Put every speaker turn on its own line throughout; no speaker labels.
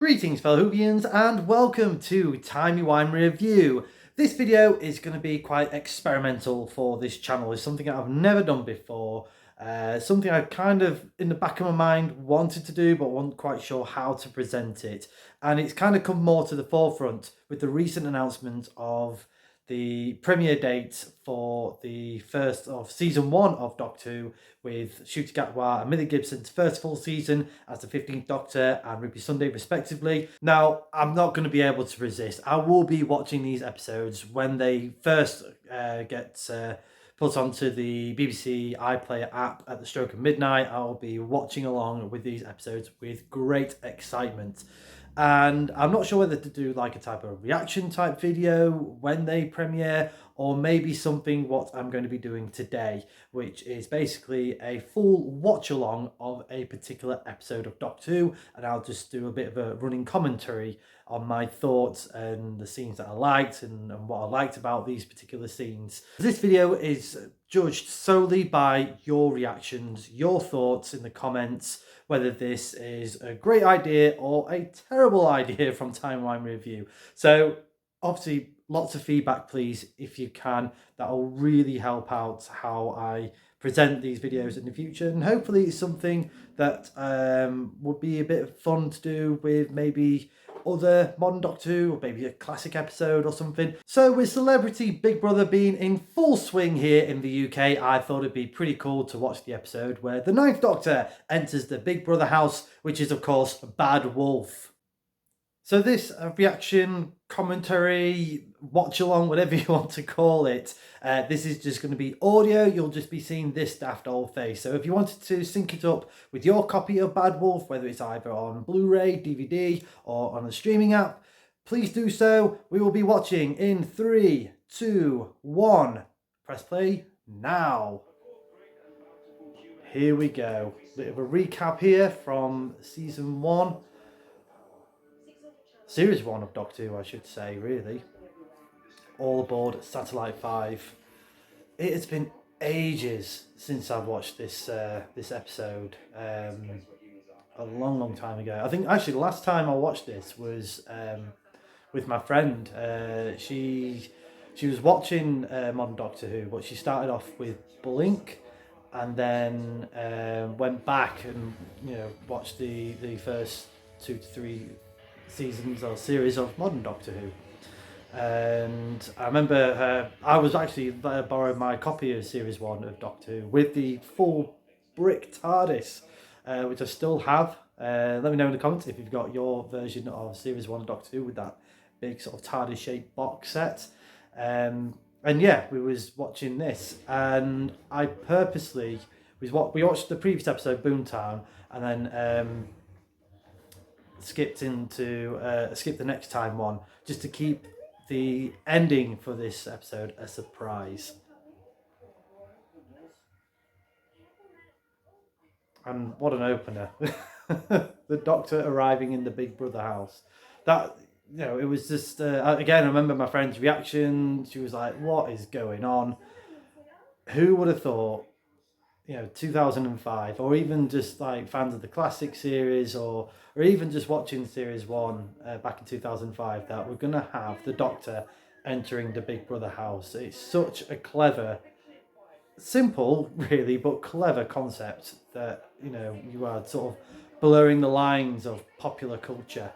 Greetings fellow Whovians and welcome to Timey Wimey Review. This video is going to be quite experimental for this channel. It's something I've never done before. Something I kind of in the back of my mind wanted to do but wasn't quite sure how to present it. And it's kind of come more to the forefront with the recent announcement of the premiere date for the first of season 1 of Doctor Who, with Ncuti Gatwa and Millie Gibson's first full season as the 15th Doctor and Ruby Sunday respectively. Now, I'm not going to be able to resist. I will be watching these episodes when they first get put onto the BBC iPlayer app at the stroke of midnight. I'll be watching along with these episodes with great excitement. And I'm not sure whether to do like a type of reaction type video when they premiere, or maybe something what I'm going to be doing today, which is basically a full watch along of a particular episode of Doctor Who, and I'll just do a bit of a running commentary on my thoughts and the scenes that I liked and what I liked about these particular scenes. This video is judged solely by your reactions, your thoughts in the comments, whether this is a great idea or a terrible idea from Timey Wimey Review. So obviously lots of feedback please if you can. That'll really help out how I present these videos in the future, and hopefully it's something that would be a bit of fun to do with maybe other modern Doctor Who, or maybe a classic episode or something. So with celebrity Big Brother being in full swing here in the UK, I thought it'd be pretty cool to watch the episode where the 9th Doctor enters the Big Brother house, which is of course Bad Wolf. So this reaction, commentary, watch along, whatever you want to call it, this is just going to be audio. You'll just be seeing this daft old face. So if you wanted to sync it up with your copy of Bad Wolf, whether it's either on Blu-ray, DVD, or on a streaming app, please do so. We will be watching in 3, 2, 1. Press play now. Here we go. Bit of a recap here from season 1. Series 1 of Doctor Who, I should say, really. All aboard Satellite 5. It has been ages since I've watched this this episode. A long time ago. I think actually the last time I watched this was with my friend. She was watching Modern Doctor Who, but she started off with Blink, and then went back and watched the first 2 to 3 seasons or series of Modern Doctor Who. And I remember I was actually borrowed my copy of series 1 of Doctor Who with the full brick TARDIS, which I still have. Let me know in the comments if you've got your version of series 1 of Doctor Who with that big sort of TARDIS shaped box set. And yeah, we was watching this, and I purposely we watched the previous episode Boomtown, and then skipped the next time one, just to keep the ending for this episode a surprise. And what an opener. The Doctor arriving in the Big Brother house. That, it was just again, I remember my friend's reaction. She was like, what is going on? Who would have thought, 2005, or even just like fans of the classic series, or even just watching series 1 back in 2005, that we're going to have the Doctor entering the Big Brother house. It's such a clever, simple really, but clever concept that, you are sort of blurring the lines of popular culture.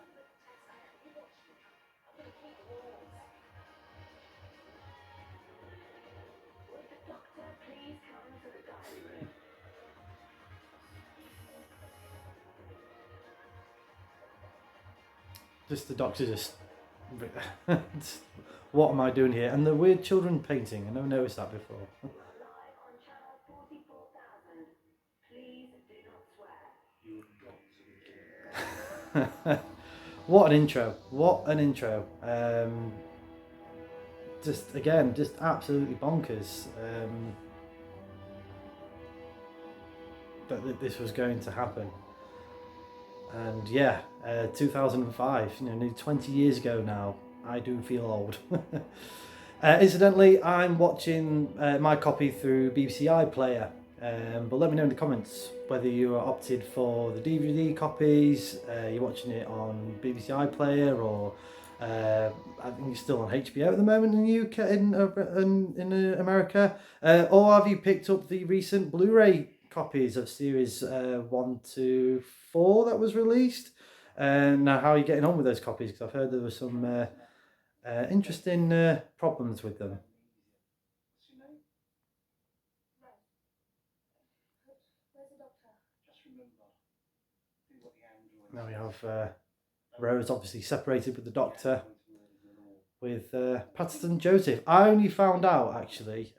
Just the Doctor just what am I doing here? And the weird children painting. I never noticed that before. What an intro. What an intro. Just absolutely bonkers. That this was going to happen. And yeah, 2005, nearly 20 years ago now. I do feel old. Incidentally, I'm watching my copy through BBC iPlayer. But let me know in the comments whether you are opted for the DVD copies, you're watching it on BBC iPlayer, or I think it's still on HBO at the moment in the UK, in America, or have you picked up the recent Blu-ray copies of series 1 to 4 that was released? Now, how are you getting on with those copies? Because I've heard there were some interesting problems with them. Now we have Rose obviously separated with the Doctor, with Patterson Joseph. I only found out, actually,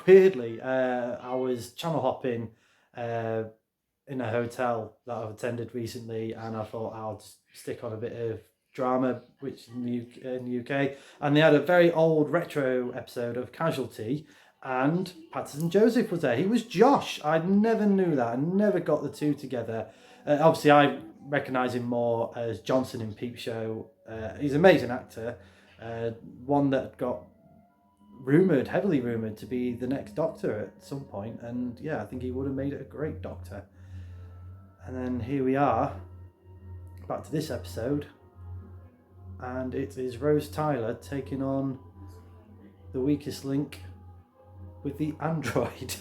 weirdly, I was channel hopping in a hotel that I've attended recently, and I thought I'll just stick on a bit of drama, which in the UK, and they had a very old retro episode of Casualty, and Patterson Joseph was there. He was Josh. I never knew that. I never got the two together. Obviously, I recognise him more as Johnson in Peep Show. He's an amazing actor. One that got heavily rumoured to be the next Doctor at some point, and yeah, I think he would have made it a great Doctor. And then here we are, back to this episode, and it is Rose Tyler taking on the weakest link with the android.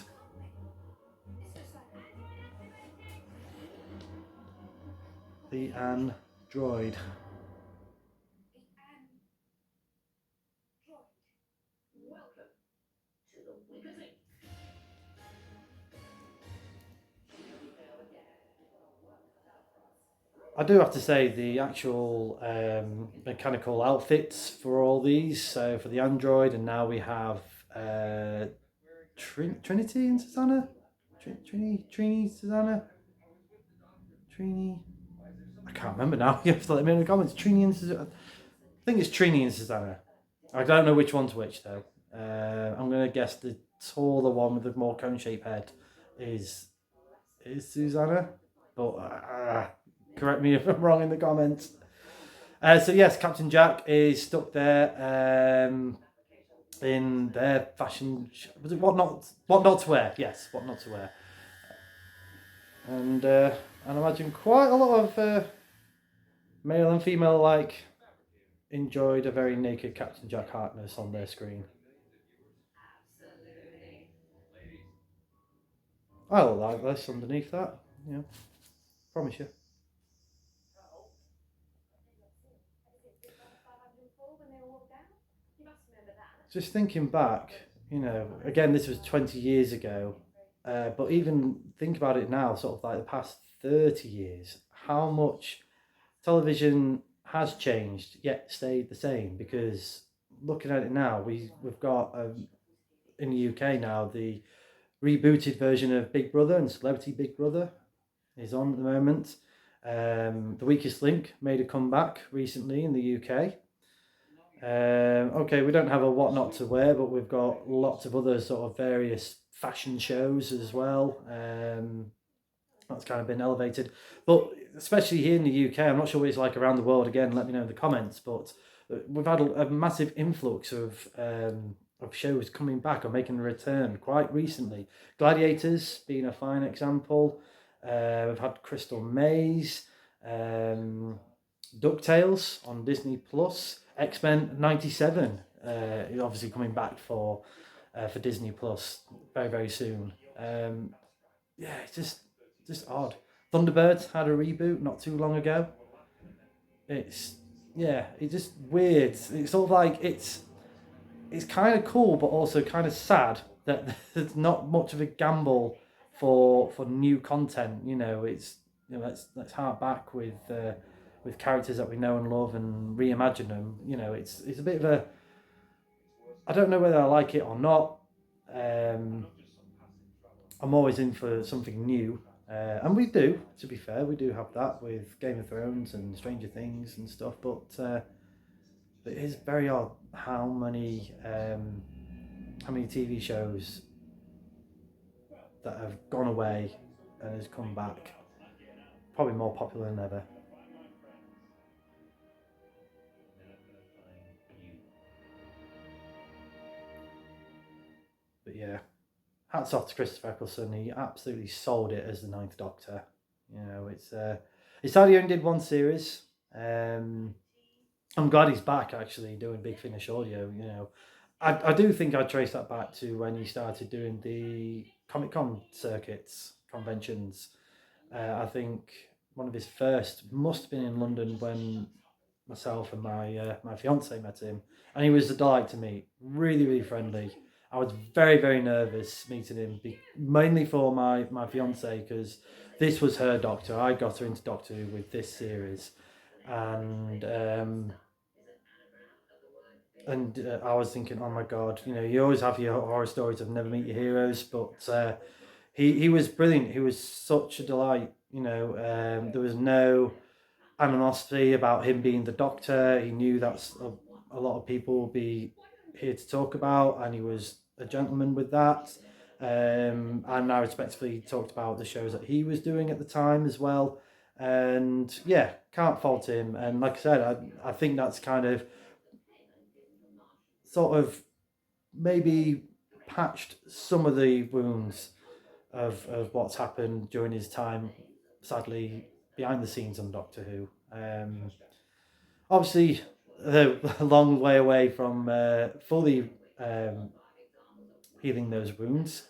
The android. I do have to say the actual mechanical outfits for all these. So for the android, and now we have Trinity and Susanna. Trini, Susanna. Trini. I can't remember now. You have to let me know in the comments. Trini and Susanna. I think it's Trini and Susanna. I don't know which one's which though. I'm gonna guess the taller one with the more cone-shaped head is Susanna, but correct me if I'm wrong in the comments. So yes, Captain Jack is stuck there in their fashion. Was it what not to wear? Yes, what not to wear. And I imagine quite a lot of male and female alike enjoyed a very naked Captain Jack Harkness on their screen. I look like this underneath that. Yeah, promise you. Just thinking back, again, this was 20 years ago, but even think about it now, sort of like the past 30 years, how much television has changed yet stayed the same. Because looking at it now, we've got in the UK now the rebooted version of Big Brother, and Celebrity Big Brother is on at the moment. The Weakest Link made a comeback recently in the UK. Okay, we don't have a what not to wear, but we've got lots of other sort of various fashion shows as well. That's kind of been elevated, but especially here in the UK, I'm not sure what it's like around the world. Again, let me know in the comments. But we've had a massive influx of shows coming back or making a return quite recently. Gladiators being a fine example. We've had Crystal Maze, DuckTales on Disney Plus. X-Men 97, obviously coming back for Disney Plus very, very soon. Yeah, it's just odd. Thunderbirds had a reboot not too long ago. It's just weird. It's sort of like it's kind of cool, but also kind of sad that there's not much of a gamble for new content. It's let's hark back with characters that we know and love and reimagine them. It's a bit of a. I don't know whether I like it or not. I'm always in for something new, and we do. To be fair, we do have that with Game of Thrones and Stranger Things and stuff. But it is very odd how many TV shows that have gone away and has come back, probably more popular than ever. But yeah, hats off to Christopher Eccleston. He absolutely sold it as the Ninth Doctor. You know, it's sad he only did one series. I'm glad he's back actually doing Big Finish audio. You know, I do think I'd trace that back to when he started doing the Comic Con circuits, conventions. I think one of his first must have been in London when myself and my fiance met him, and he was a delight to meet. Really, really friendly. I was very, very nervous meeting him, mainly for my fiance, because this was her Doctor. I got her into Doctor Who with this series, and I was thinking, oh my god, you know, you always have your horror stories of never meet your heroes, but he was brilliant. He was such a delight. You know, there was no animosity about him being the Doctor. He knew that's a lot of people will be here to talk about, and he was a gentleman with that. And I respectfully talked about the shows that he was doing at the time as well. And yeah, can't fault him. And like I said, I think that's kind of sort of maybe patched some of the wounds of what's happened during his time, sadly, behind the scenes on Doctor Who. Obviously, a long way away from fully healing those wounds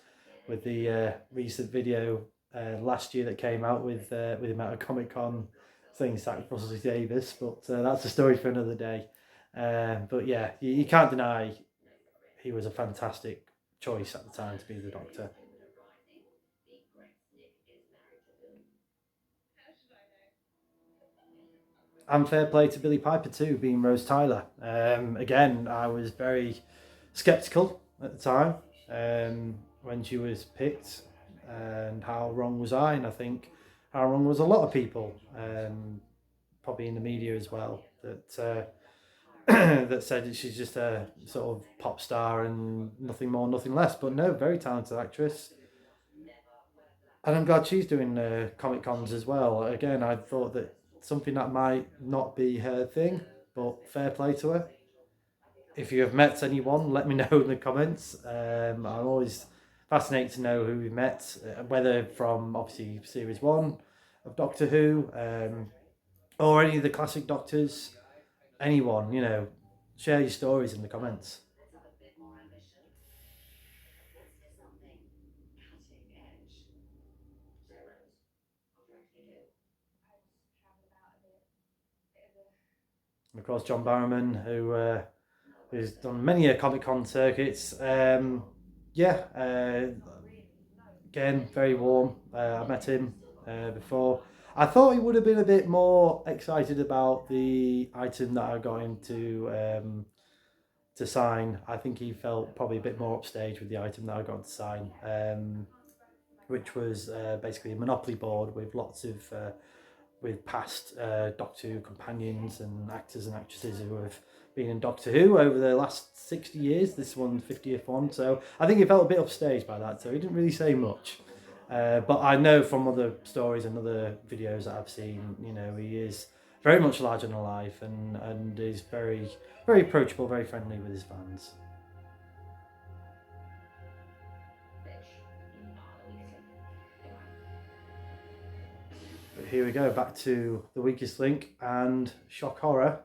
with the recent video last year that came out with him at a Comic Con saying sacked Russell Davis, but that's a story for another day. But yeah, you can't deny he was a fantastic choice at the time to be the Doctor. And fair play to Billy Piper too, being Rose Tyler. Again, I was very sceptical at the time when she was picked, and how wrong was I? And I think how wrong was a lot of people, probably in the media as well, that that said that she's just a sort of pop star and nothing more, nothing less. But no, very talented actress. And I'm glad she's doing Comic Cons as well. Again, I thought that something that might not be her thing, but fair play to her. If you have met anyone, let me know in the comments. I'm always fascinated to know who we met, whether from obviously series one of Doctor Who, or any of the classic Doctors. Anyone, you know, share your stories in the comments. And of course, John Barrowman, who's done many a Comic Con circuits. Yeah, again, very warm. I met him before. I thought he would have been a bit more excited about the item that I got him to sign. I think he felt probably a bit more upstage with the item that I got to sign, which was basically a Monopoly board with lots of with past Doctor Who companions and actors and actresses who have been in Doctor Who over the last 60 years. This one's 50th one, so I think he felt a bit upstaged by that, so he didn't really say much. But I know from other stories and other videos that I've seen, you know, he is very much larger than life, and is very, very approachable, very friendly with his fans. But here we go, back to The Weakest Link and shock horror.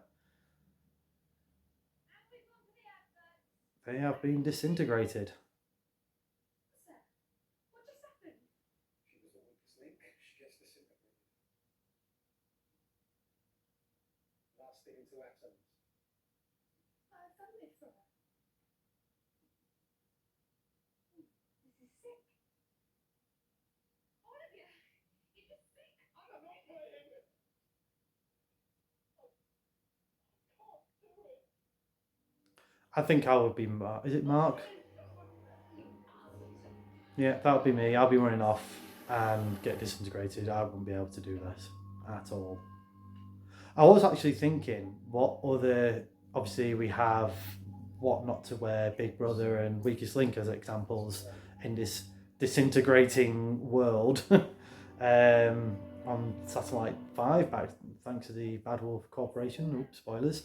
They have been disintegrated. I think I would be Mark. Is it Mark? Yeah, that would be me. I'll be running off and get disintegrated. I wouldn't be able to do this at all. I was actually thinking, what other. Obviously, we have What Not to Wear, Big Brother, and Weakest Link as examples in this disintegrating world on Satellite 5, thanks to the Bad Wolf Corporation. Oops, spoilers.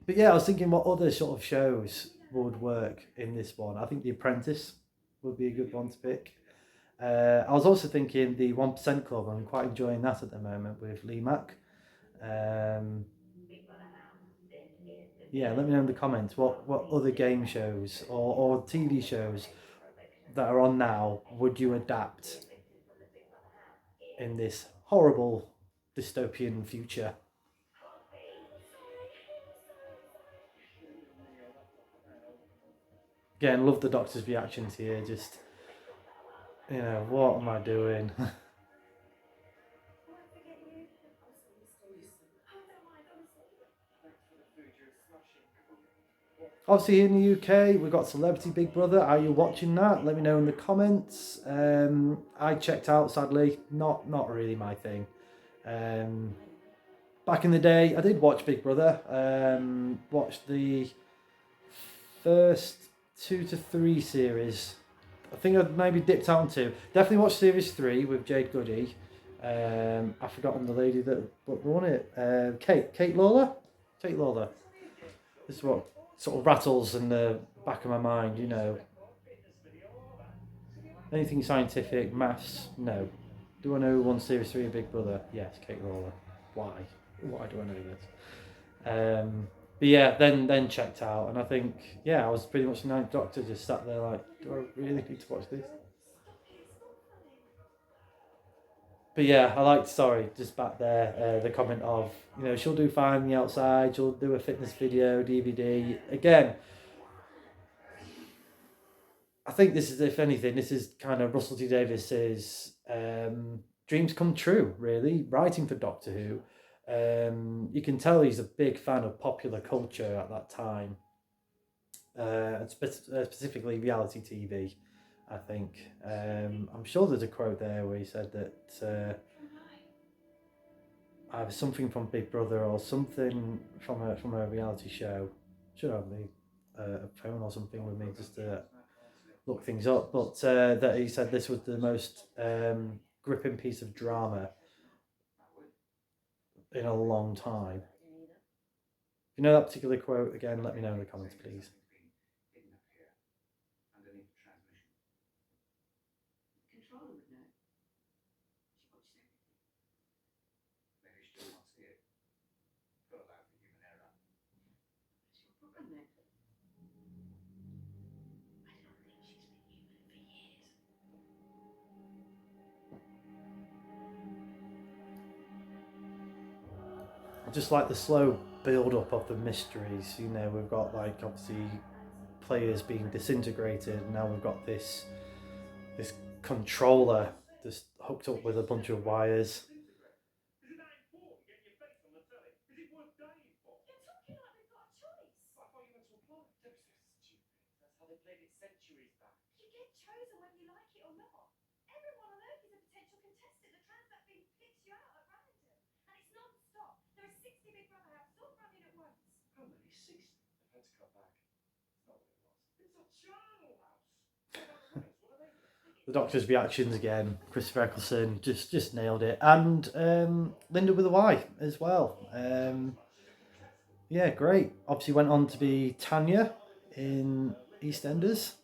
But yeah, I was thinking what other sort of shows would work in this one. I think The Apprentice would be a good one to pick. I was also thinking the 1% Club. I'm quite enjoying that at the moment with Lee Mack. Um, yeah, let me know in the comments what other game shows or TV shows that are on now would you adapt in this horrible dystopian future. Again, love the Doctor's reactions here. Just, what am I doing? Obviously, in the UK, we've got Celebrity Big Brother. Are you watching that? Let me know in the comments. I checked out, sadly. Not really my thing. Back in the day, I did watch Big Brother. Watched the first 2 to 3 series. I think I'd maybe dipped out on 2. Definitely watched series 3 with Jade Goody. I've forgotten the lady that won it. Kate Lawler? Kate Lawler. This is what sort of rattles in the back of my mind, Anything scientific, maths, no. Do I know who won series 3 of Big Brother? Yes, Kate Lawler. Why? Why do I know this? But yeah, then checked out, and I think, I was pretty much the Ninth Doctor, just sat there like, do I really need to watch this? But yeah, I liked, just back there, the comment of, she'll do fine on the outside, she'll do a fitness video, DVD. Again, I think this is, if anything, this is kind of Russell T Davies's dreams come true, really, writing for Doctor Who. You can tell he's a big fan of popular culture at that time, and specifically reality TV, I think. I'm sure there's a quote there where he said that either something from Big Brother or something from a reality show. Should have a phone or something with me just to look things up, but that he said this was the most gripping piece of drama in a long time. If you know that particular quote, again, let me know in the comments, please. I just like the slow build up of the mysteries. We've got, like, obviously players being disintegrated, and now we've got this controller just hooked up with a bunch of wires. The Doctor's reactions again, Christopher Eccleston just nailed it, and Linda with a Y as well. Yeah, great. Obviously went on to be Tanya in EastEnders.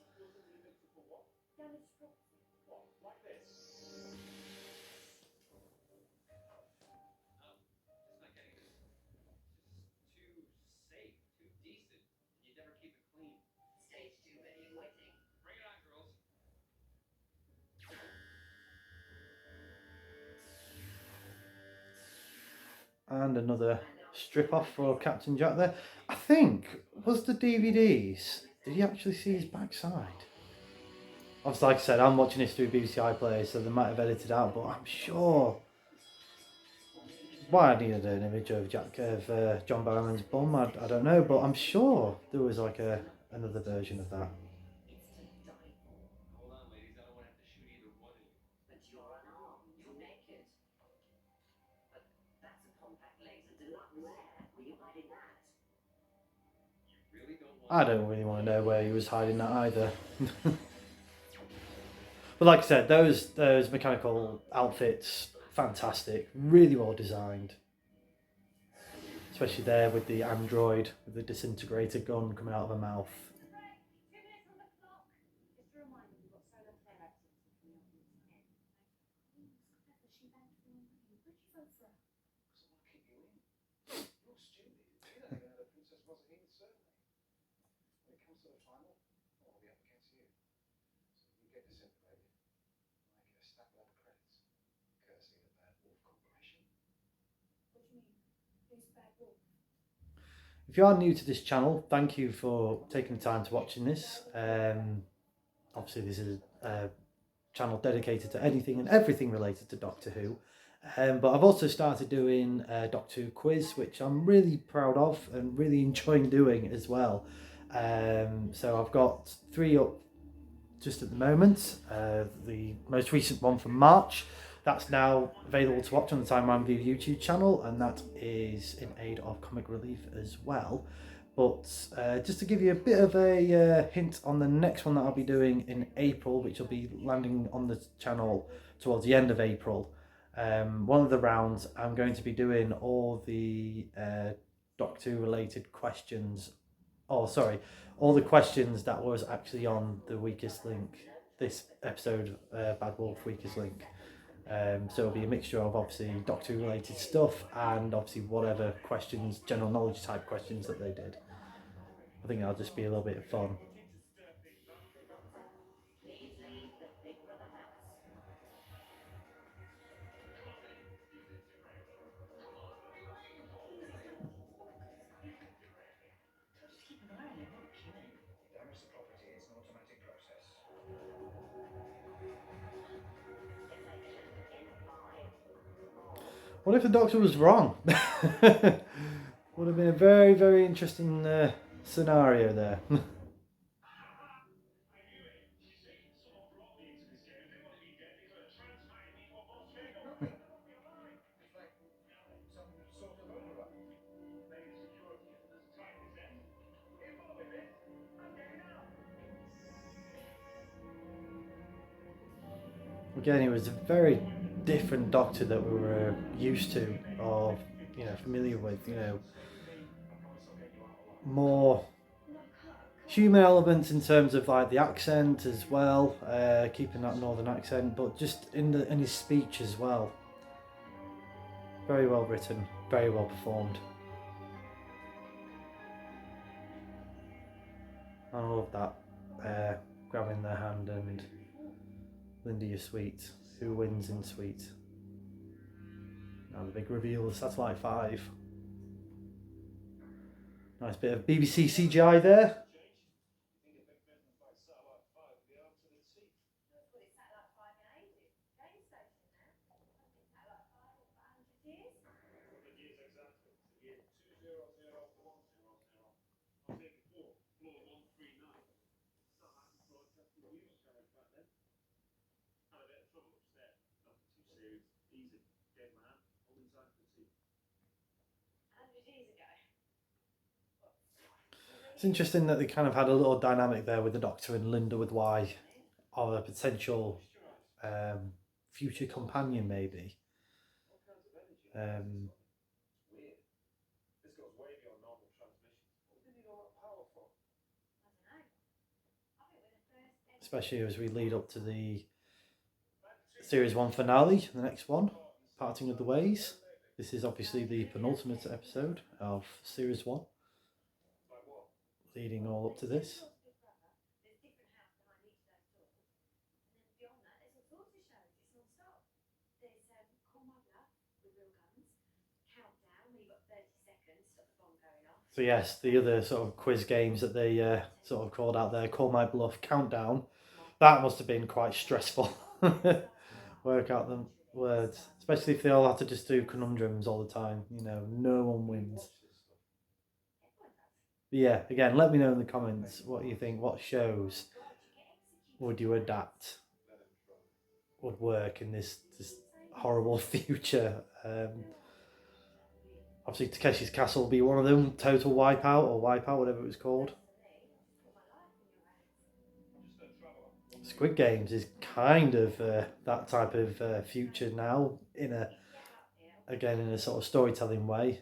And another strip off for Captain Jack there. I think, was the DVDs, did he actually see his backside? Obviously, like I said, I'm watching this through BBC iPlayer, so they might have edited out, but I'm sure. Why I needed an image of John Barrowman's bum, I don't know, but I'm sure there was like another version of that. I don't really want to know where he was hiding that either. But like I said, those mechanical outfits, fantastic, really well designed. Especially there with the android with the disintegrator gun coming out of her mouth. If you are new to this channel, thank you for taking the time to watching this. Obviously, this is a channel dedicated to anything and everything related to Doctor Who. But I've also started doing a Doctor Who quiz, which I'm really proud of and really enjoying doing as well. So I've got 3 up just at the moment. The most recent one from March, that's now available to watch on the Timey Wimey YouTube channel, and that is in aid of comic relief as well. But just to give you a bit of a hint on the next one that I'll be doing in April, which will be landing on the channel towards the end of April, one of the rounds I'm going to be doing all the Doctor Who related questions. Oh, sorry, all the questions that was actually on the weakest link, this episode, Bad Wolf Weakest Link. So it'll be a mixture of obviously Doctor Who related stuff and obviously whatever questions, general knowledge type questions that they did. I think that'll just be a little bit of fun. What if the Doctor was wrong? Would have been a very, very interesting scenario there. Again, it was a very different Doctor that we were used to, or familiar with. More human elements in terms of like the accent as well, keeping that northern accent, but just in his speech as well. Very well written, very well performed. I love that. Grabbing their hand and Linda, you're sweet. Who wins in sweet? Now the big reveal of Satellite 5. Nice bit of BBC CGI there. It's interesting that they kind of had a little dynamic there with the Doctor and Linda with Y of a potential future companion, maybe. Especially as we lead up to the Series 1 finale, the next one, Parting of the Ways. This is obviously the penultimate episode of Series 1, leading all up to this. So yes, the other sort of quiz games that they sort of called out there, Call My Bluff, Countdown, that must have been quite stressful. Work out the words, especially if they all have to just do conundrums all the time. No one wins. But yeah, again, let me know in the comments what you think. What shows would you adapt? Would work in this horrible future? Obviously, Takeshi's Castle will be one of them. Total Wipeout or Wipeout, whatever it was called. Squid Games is kind of that type of future now, in a sort of storytelling way.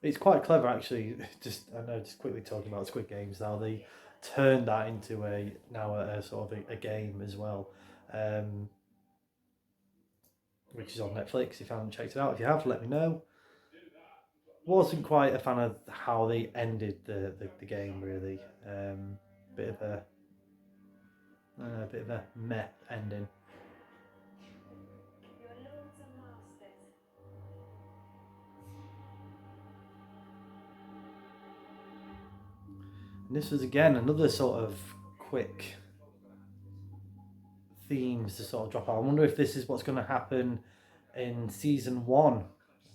It's quite clever, actually. Just quickly talking about Squid Games now. They turned that into a sort of a game as well. which is on Netflix. If you haven't checked it out, if you have, let me know. Wasn't quite a fan of how they ended the game, really. Bit of a meh ending. And this was again another sort of quick themes to sort of drop out. I wonder if this is what's going to happen in season 1 of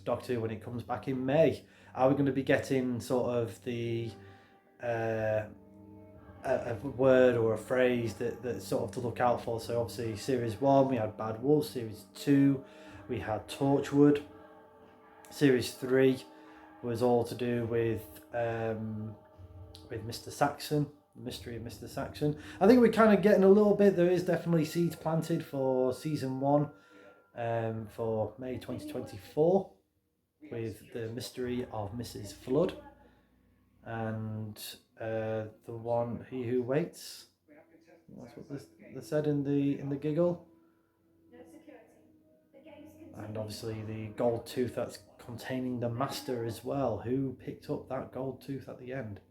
Doctor Who when it comes back in May. Are we going to be getting sort of the a word or a phrase that sort of to look out for? So obviously series 1 we had Bad Wolf, series 2 we had Torchwood, series 3 was all to do with Mr. Saxon, the mystery of Mr. Saxon. I think we're kind of getting a little bit. There is definitely seeds planted for season 1 for May 2024 with the mystery of Mrs. Flood and the one He Who Waits. That's what they said in the giggle. And obviously the gold tooth that's containing the master as well. Who picked up that gold tooth at the end?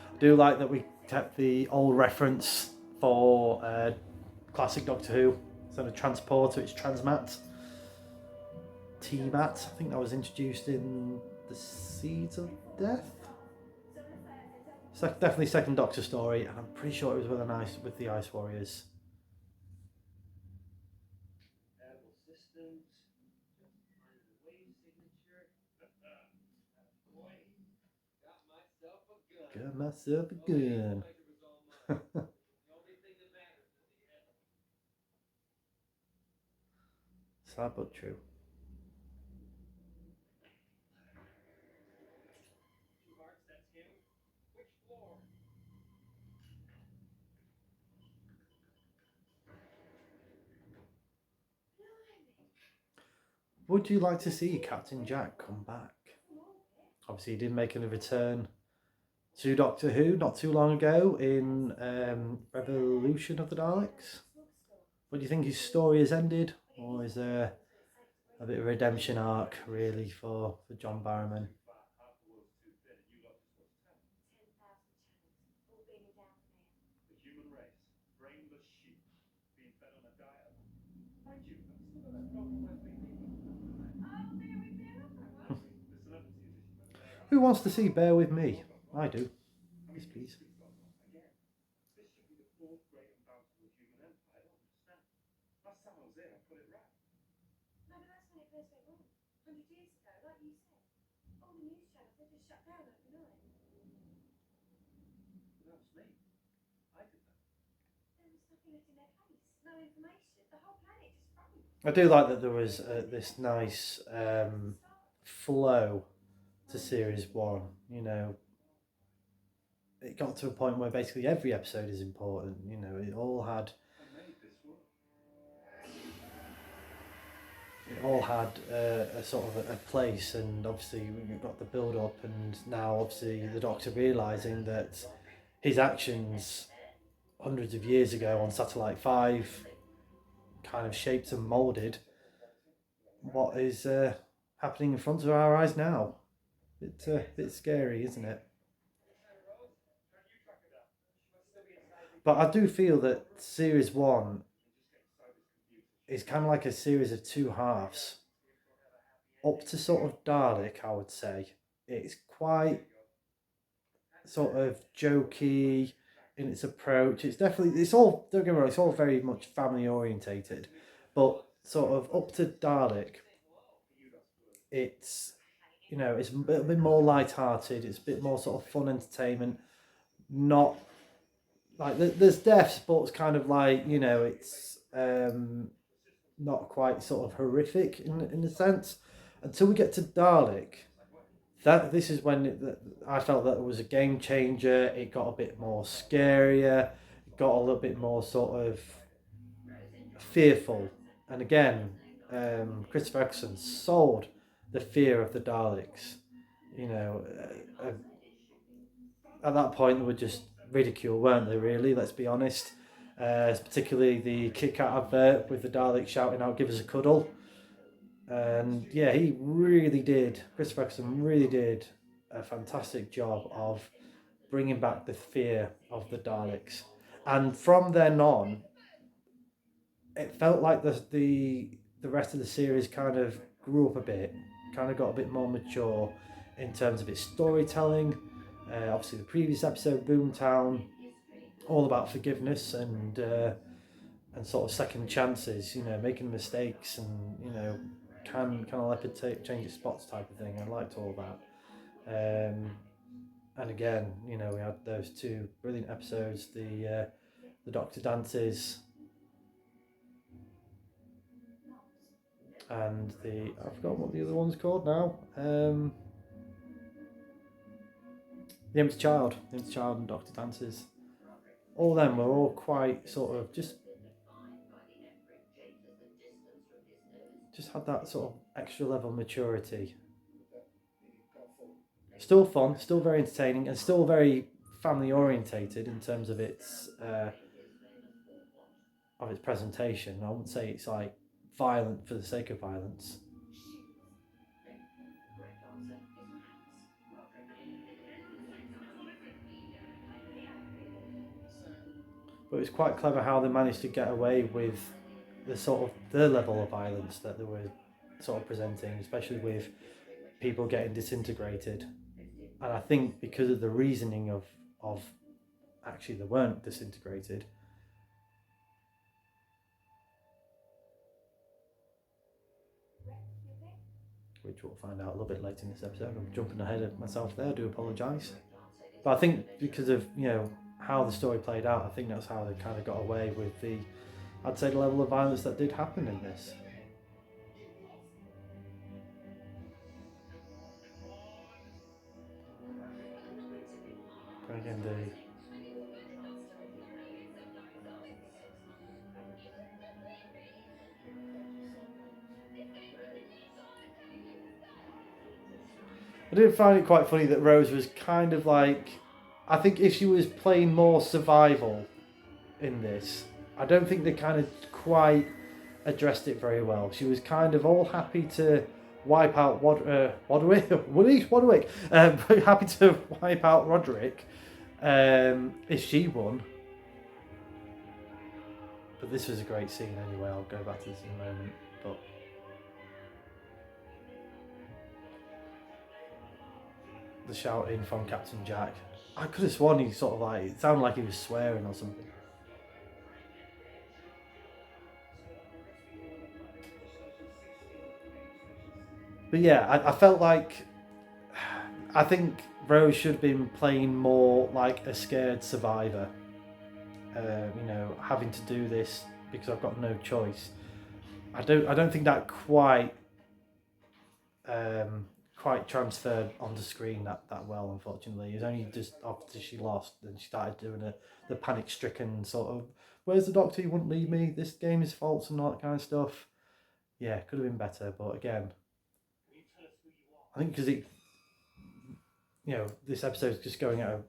I do like that we kept the old reference for classic Doctor Who. Instead of transporter, it's transmat. T-Mat, I think that was introduced in the Seeds of Death. Definitely second Doctor story, and I'm pretty sure it was with the Ice Warriors. Got myself a gun. Sad but true. Would you like to see Captain Jack come back? Obviously, he did make a return to Doctor Who not too long ago in Revolution of the Daleks. But do you think his story has ended, or is there a bit of a redemption arc really for John Barrowman? Who wants to see Bear With Me? I do. Yes, please. I do like that there was this nice flow to series 1. You know, it got to a point where basically every episode is important. You know, it all had a sort of a place, and obviously we got the build up, and now obviously the Doctor realizing that his actions hundreds of years ago on Satellite 5 kind of shaped and molded what is happening in front of our eyes now. It's a bit scary, isn't it? But I do feel that series 1 is kind of like a series of two halves. Up to sort of Dalek, I would say. It's quite sort of jokey in its approach. It's all, don't get me wrong, it's all very much family orientated. But sort of up to Dalek, it's, you know, it's a bit more light-hearted. It's a bit more sort of fun entertainment. Not like there's deaths, but it's kind of like, you know, it's not quite sort of horrific in a sense until we get to Dalek. This is when I felt that it was a game changer. It got a bit more scarier. It got a little bit more sort of fearful. And again, Christopher Eccleston sold the fear of the Daleks. You know, at that point they were just ridicule, weren't they? Really, let's be honest. Particularly the Kit Kat advert with the Daleks shouting out, "Give us a cuddle." And yeah, he really did. Christopher Eccleston really did a fantastic job of bringing back the fear of the Daleks. And from then on, it felt like the rest of the series kind of grew up a bit, kind of got a bit more mature in terms of its storytelling. Obviously, the previous episode, Boomtown, all about forgiveness and sort of second chances. You know, making mistakes and can a leopard change its spots type of thing. I liked all that. And again, we had those two brilliant episodes. The Doctor dances and I forgot what the other one's called now. The Empty Child, and Doctor Dances. All of them were all quite sort of just had that sort of extra level of maturity. Still fun, still very entertaining, and still very family orientated in terms of its presentation. I wouldn't say it's like violent for the sake of violence. But it was quite clever how they managed to get away with the level of violence that they were sort of presenting, especially with people getting disintegrated. And I think because of the reasoning of actually they weren't disintegrated. Which we'll find out a little bit later in this episode. I'm jumping ahead of myself there, I do apologise. But I think because of, how the story played out, I think that's how they kind of got away with the level of violence that did happen in this. Again, I did find it quite funny that Rose was kind of like, I think if she was playing more survival in this, I don't think they kind of quite addressed it very well. She was kind of all happy to wipe out Wadwick, happy to wipe out Roderick if she won. But this was a great scene anyway. I'll go back to this in a moment. But the shouting from Captain Jack, I could have sworn he sort of like, it sounded like he was swearing or something. But yeah, I felt like, I think Rose should have been playing more like a scared survivor. Having to do this because I've got no choice. I don't think that quite transferred onto screen that well. Unfortunately, it was only just after she lost and she started doing the panic stricken sort of, "Where's the doctor? He wouldn't leave me. This game is false," and all that kind of stuff. Yeah, could have been better, but again, I think because this episode's just going at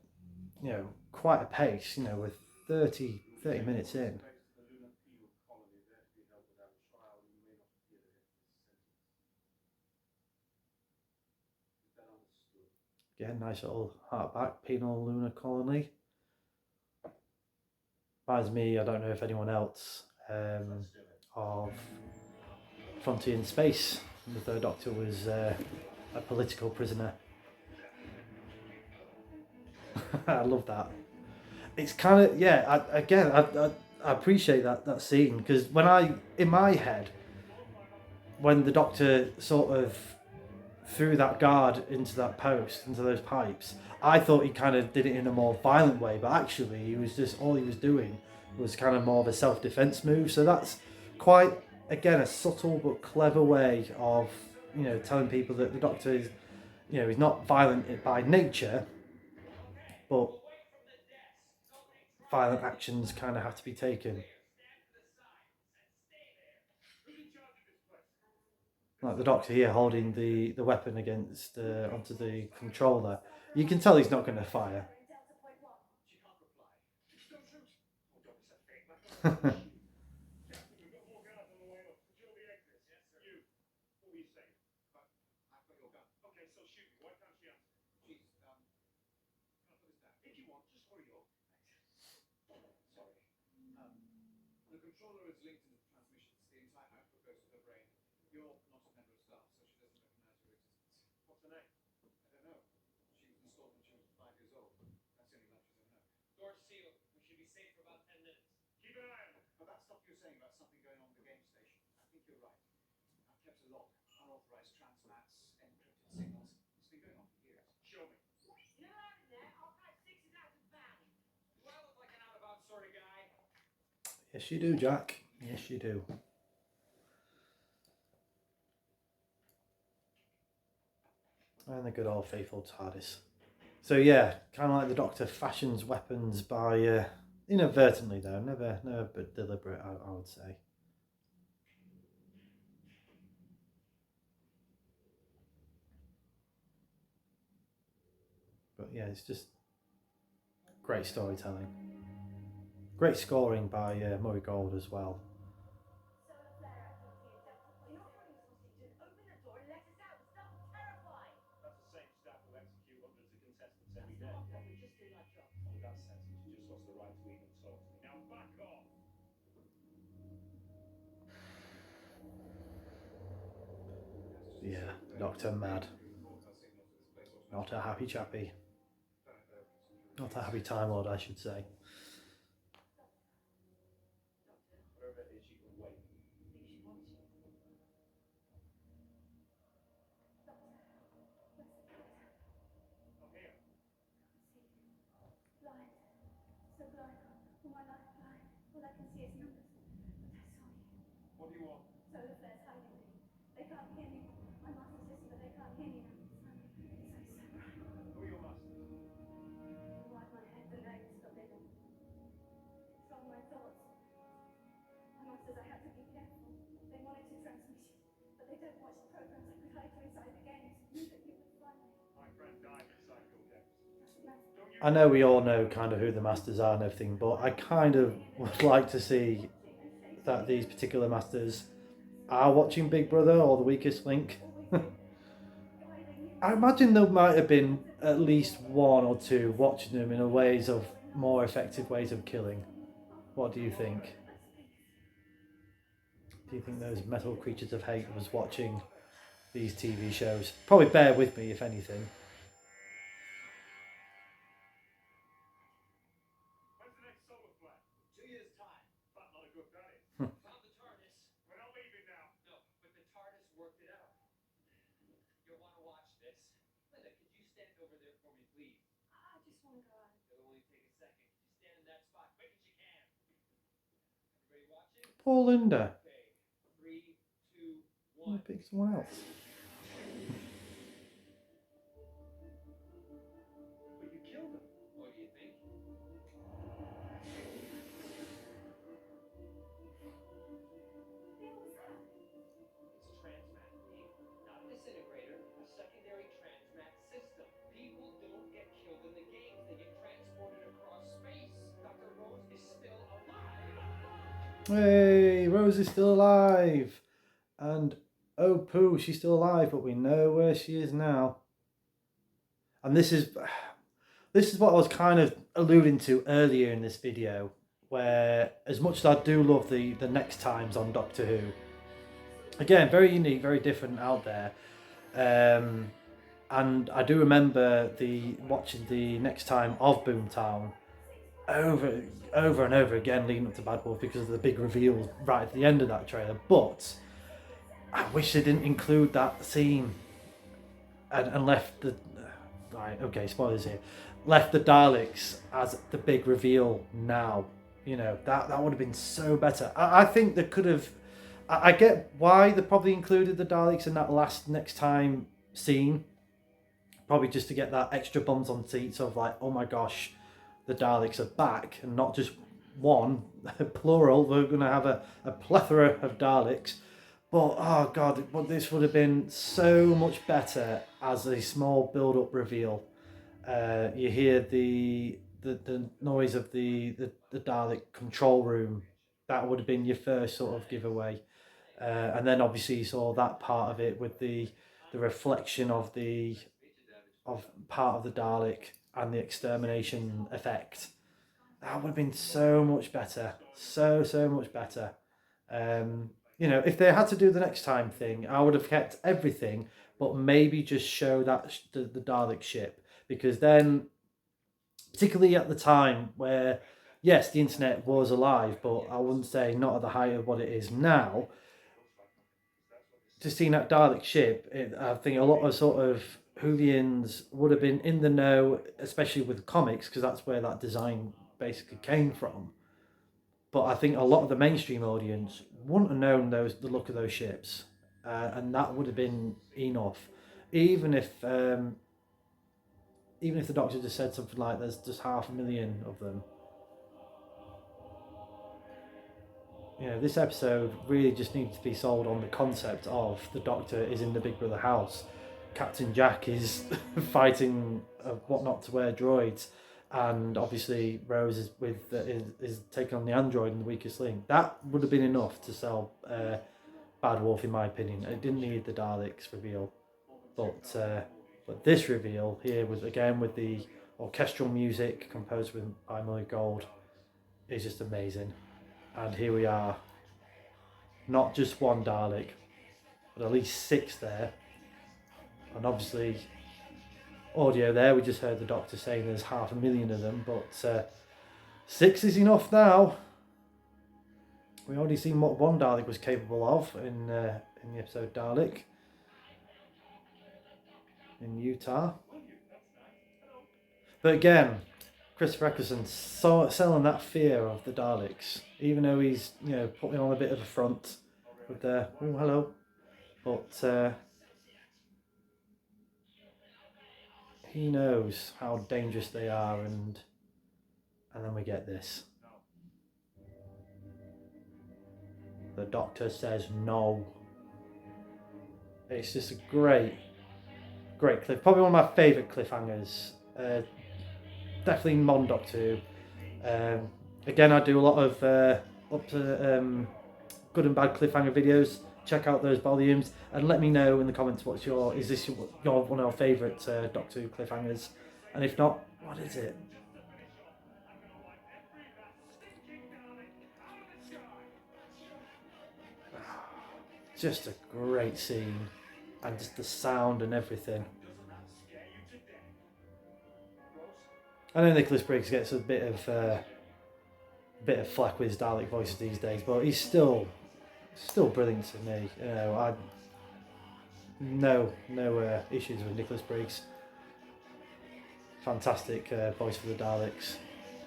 quite a pace. With 30 minutes in. Again, nice little heartback, penal lunar colony. Reminds me, I don't know if anyone else, of Frontier in Space. The Third Doctor was a political prisoner. I love that. It's kind of, yeah, I appreciate that scene because in my head, when the Doctor sort of threw that guard into that post, into those pipes, I thought he kind of did it in a more violent way, but actually he was doing was kind of more of a self-defense move. So that's quite, again, a subtle but clever way of, telling people that the Doctor is, he's not violent by nature, but violent actions kind of have to be taken. Like the Doctor here holding the weapon against onto the controller. You can tell he's not going to fire. Yes, you do, Jack. Yes, you do. And the good old faithful TARDIS. So yeah, kind of like the Doctor fashions weapons by inadvertently though, never but deliberate. I would say. But yeah, it's just great storytelling. Great scoring by Murray Gold as well. Yeah, Doctor mad. Not a happy chappy. Not a happy Time Lord, I should say. I know we all know kind of who the masters are and everything, but I kind of would like to see that these particular masters are watching Big Brother or The Weakest Link. I imagine there might have been at least one or two watching them in a ways of more effective ways of killing. What do you think? Do you think those metal creatures of hate was watching these TV shows? Probably bear with me if anything. Poor Linda. I'll pick someone else. Hey, Rose is still alive. And oh poo, she's still alive, but we know where she is now. And this is what I was kind of alluding to earlier in this video, where as much as I do love the next times on Doctor Who, again, very unique, very different out there. And I do remember watching the next time of Boomtown over and over again leading up to Bad Wolf because of the big reveal right at the end of that trailer. But I wish they didn't include that scene and left the right. Okay, spoilers here. Left the Daleks as the big reveal now. You know that would have been so better. I think they could have. I get why they probably included the Daleks in that last next time scene. Probably just to get that extra bums on seats of like, oh my gosh, the Daleks are back, and not just one, plural. We're going to have a plethora of Daleks. But oh god, but this would have been so much better as a small build-up reveal. You hear the noise of the Dalek control room. That would have been your first sort of giveaway. And then obviously you saw that part of it with the reflection of the of part of the Dalek and the extermination effect. That would have been so much better, so much better. You know, if they had to do the next time thing, I would have kept everything, but maybe just show that the Dalek ship, because then, particularly at the time where, yes, the internet was alive, but I wouldn't say not at the height of what it is now. Just seeing that Dalek ship, I think a lot of sort of Whovians would have been in the know, especially with comics, because that's where that design basically came from. But I think a lot of the mainstream audience wouldn't have known the look of those ships, and that would have been enough. Even if even if the Doctor just said something like, "There's just 500,000 of them." You know, this episode really just needs to be sold on the concept of the Doctor is in the Big Brother house. Captain Jack is fighting what not to wear droids, and obviously Rose is taking on the android in the weakest link. That would have been enough to sell Bad Wolf, in my opinion. It didn't need the Daleks reveal, but this reveal here with the orchestral music composed by Molly Gold is just amazing. And here we are, not just one Dalek, but at least 6 there. And obviously, audio there, we just heard the Doctor saying there's 500,000 of them, but 6 is enough now. We already seen what one Dalek was capable of in the episode Dalek in Utah. But again, Christopher Eccleston selling that fear of the Daleks, even though he's, you know, putting on a bit of a front with the oh hello, but he knows how dangerous they are, and then we get this. The Doctor says no. It's just a great cliff. Probably one of my favourite cliffhangers. Definitely modern Doctor Who. Again, I do a lot of up to good and bad cliffhanger videos. Check out those volumes and let me know in the comments is this your one of your favourite Doctor Who cliffhangers, and if not, what is it? Just a great scene, and just the sound and everything. I know Nicholas Briggs gets a bit of flack with his Dalek voices these days, but he's still brilliant to me. You know, I no issues with Nicholas Briggs. Fantastic voice for the Daleks.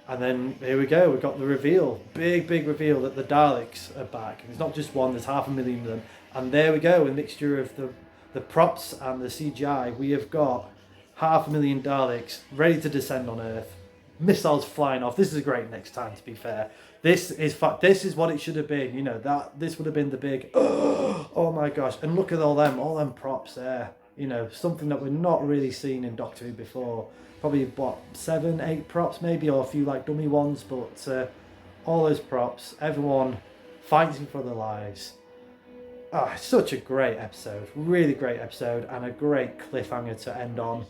And then here we go, we've got the reveal, big reveal that the Daleks are back. And it's not just one, there's 500,000 of them. And there we go, a mixture of the props and the CGI. We have got 500,000 Daleks ready to descend on Earth. Missiles flying off. This is a great next time, to be fair. This is what it should have been. You know, this would have been the big oh my gosh. And look at all them props there. You know, something that we're not really seen in Doctor Who before. Probably what, 7, 8 props maybe, or a few like dummy ones, but all those props, everyone fighting for their lives. Oh, it's such a great episode, really great episode, and a great cliffhanger to end on.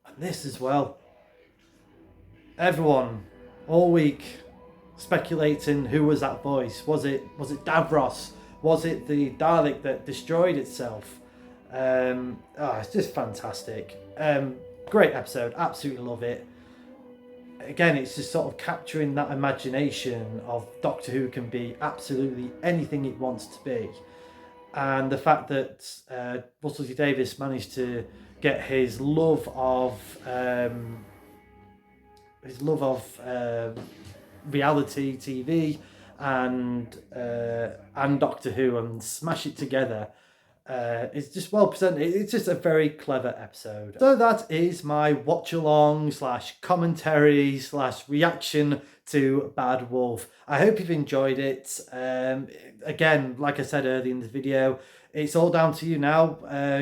And this as well. Everyone, all week, speculating who was that voice. Was it Davros? Was it the Dalek that destroyed itself? It's just fantastic. Great episode, absolutely love it. Again, it's just sort of capturing that imagination of Doctor Who can be absolutely anything it wants to be. And the fact that Russell T Davies managed to get his love of reality TV and Doctor Who and smash it together. It's just well presented. It's just a very clever episode. So that is my watch along / commentary / reaction to Bad Wolf. I hope you've enjoyed it. Again, like I said earlier in the video, it's all down to you now.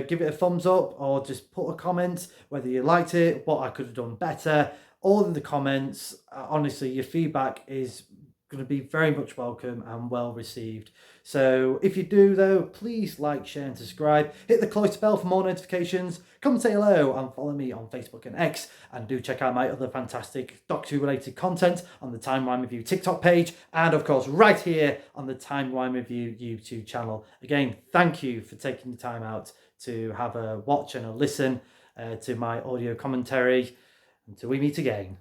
Give it a thumbs up or just put a comment whether you liked it, what I could have done better. All in the comments. Honestly, your feedback is going to be very much welcome and well received. So if you do though, please like, share and subscribe. Hit the clock bell for more notifications. Come say hello and follow me on Facebook and X. And do check out my other fantastic Doctor Who related content on the Timey Wimey Review TikTok page. And of course, right here on the Timey Wimey Review YouTube channel. Again, thank you for taking the time out to have a watch and a listen to my audio commentary. Until we meet again.